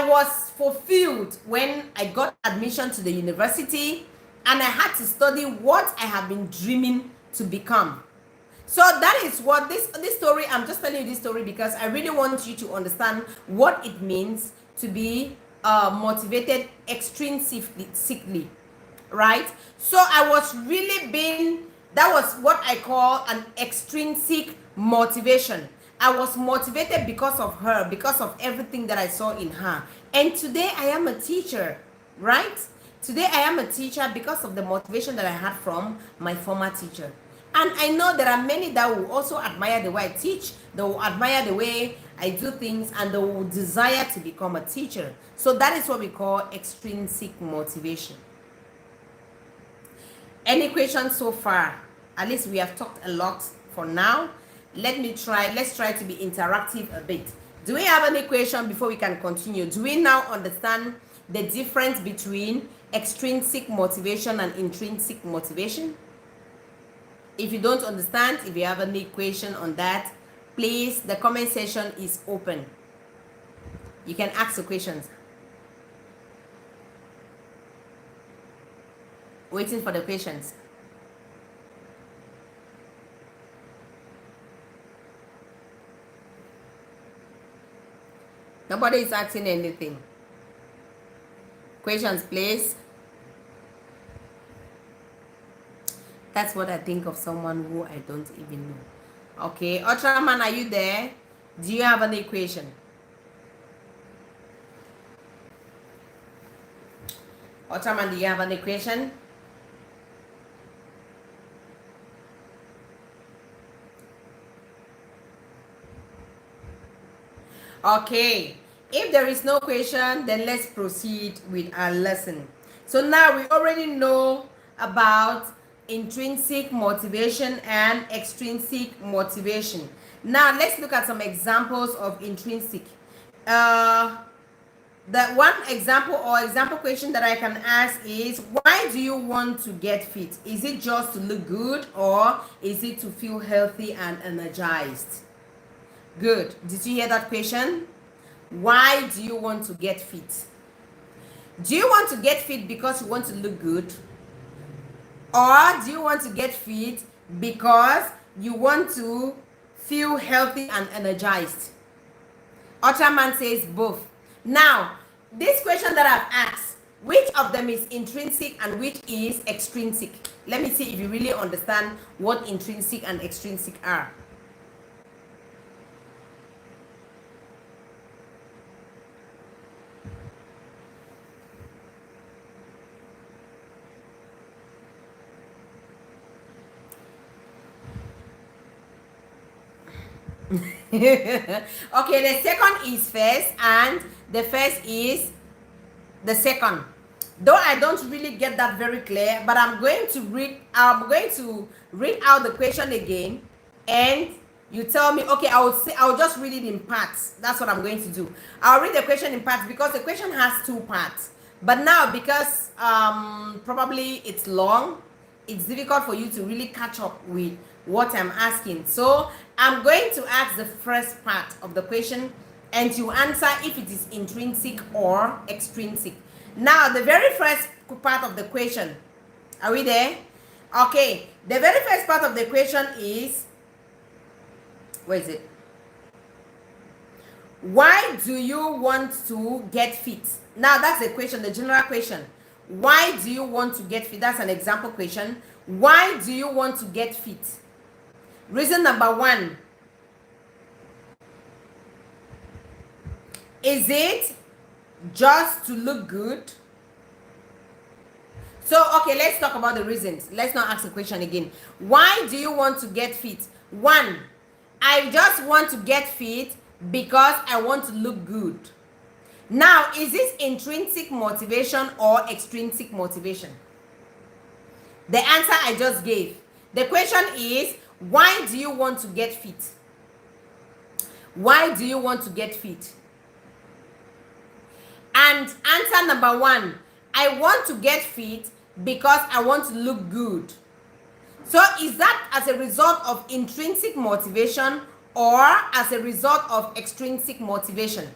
I was fulfilled when I got admission to the university, and I had to study what I have been dreaming to become. So that is what this story, I'm just telling you this story because I really want you to understand what it means to be motivated extrinsically, right? So I was really being, that was what I call an extrinsic motivation. I was motivated because of her, because of everything that I saw in her. And today I am a teacher, right? Today I am a teacher because of the motivation that I had from my former teacher. And I know there are many that will also admire the way I teach, they will admire the way I do things, and they will desire to become a teacher. So that is what we call extrinsic motivation. Any questions so far? At least we have talked a lot for now. Let's try to be interactive a bit. Do we have any question before we can continue? Do we now understand the difference between extrinsic motivation and intrinsic motivation? If you don't understand, if you have any question on that, please, the comment section is open. You can ask the questions. Waiting for the questions. Nobody is asking anything. Questions, please. That's what I think of someone who I don't even know. Okay, Ultraman, are you there? Do you have any question? Ultraman, do you have any question? Okay, if there is no question, then let's proceed with our lesson. So now we already know about intrinsic motivation and extrinsic motivation. Now let's look at some examples of intrinsic. The one example or example question that I can ask is, why do you want to get fit? Is it just to look good, or is it to feel healthy and energized? Good. Did you hear that question? Why do you want to get fit? Do you want to get fit because you want to look good? Or do you want to get fit because you want to feel healthy and energized? Ultraman says both. Now, this question that I've asked, which of them is intrinsic and which is extrinsic? Let me see if you really understand what intrinsic and extrinsic are. Okay, the second is first and the first is the second. Though I don't really get that very clear, but I'm going to read out the question again, and you tell me. Okay, I'll just read it in parts. That's what I'm going to do. I'll read the question in parts because the question has two parts. But now, because probably it's long, it's difficult for you to really catch up with what I'm asking. So I'm going to ask the first part of the question, and you answer if it is intrinsic or extrinsic. Now, the very first part of the question, are we there? Okay, the very first part of the question is, where is it? Why do you want to get fit? Now, that's the question, the general question. Why do you want to get fit? That's an example question. Why do you want to get fit? Reason number one. Is it just to look good? So, okay, let's talk about the reasons. Let's not ask the question again. Why do you want to get fit? One, I just want to get fit because I want to look good. Now, is this intrinsic motivation or extrinsic motivation? The answer I just gave. The question is, why do you want to get fit? Why do you want to get fit? And answer number one, I want to get fit because I want to look good. So is that as a result of intrinsic motivation or as a result of extrinsic motivation?